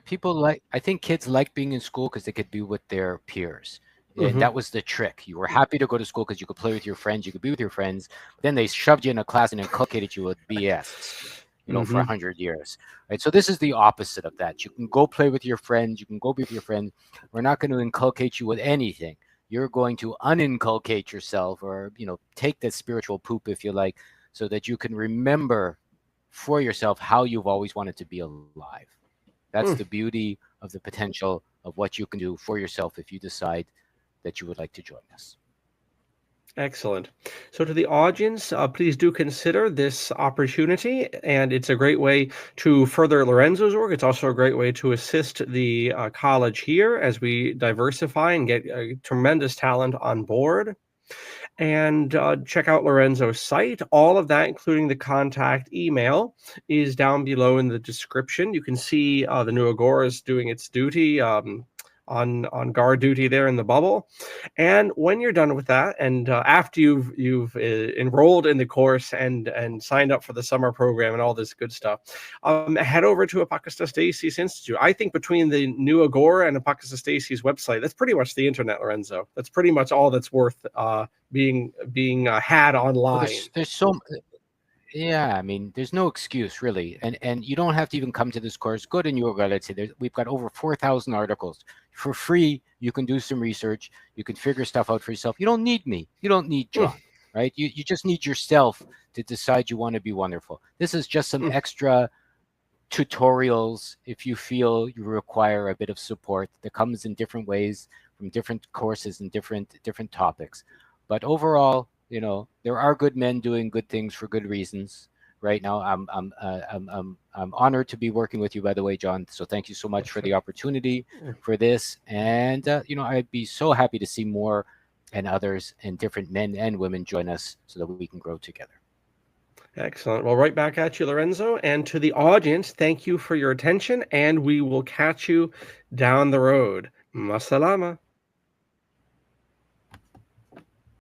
I think kids like being in school because they could be with their peers. And that was the trick. You were happy to go to school because you could play with your friends, you could be with your friends. Then they shoved you in a class and inculcated you with BS, for 100 years. Right. So this is the opposite of that. You can go play with your friends, you can go be with your friends. We're not going to inculcate you with anything. You're going to uninculcate yourself, or take that spiritual poop, if you like, so that you can remember for yourself how you've always wanted to be alive. That's the beauty of the potential of what you can do for yourself if you decide that you would like to join us. Excellent. So to the audience, please do consider this opportunity, and it's a great way to further Lorenzo's work. It's also a great way to assist the college here as we diversify and get tremendous talent on board. And check out Lorenzo's site. All of that, including the contact email, is down below in the description. You can see the New Agora is doing its duty on guard duty there in the bubble. And when you're done with that, and after you've enrolled in the course and signed up for the summer program and all this good stuff, head over to Apocatastasis Institute. I think between the New Agora and Apocatastasis website, that's pretty much the internet, Lorenzo. That's pretty much all that's worth being had online. Well, there's so Yeah, I mean, there's no excuse really, and you don't have to even come to this course. Go to New Reality. We've got over 4,000 articles for free. You can do some research. You can figure stuff out for yourself. You don't need me. You don't need John, right? You just need yourself to decide you want to be wonderful. This is just some extra tutorials if you feel you require a bit of support that comes in different ways from different courses and different topics. But overall, you know, there are good men doing good things for good reasons. Right now, I'm honored to be working with you, by the way, John. So thank you so much for the opportunity for this. And you know, I'd be so happy to see more and others and different men and women join us so that we can grow together. Excellent. Well, right back at you, Lorenzo. And to the audience, thank you for your attention, and we will catch you down the road. Masalama.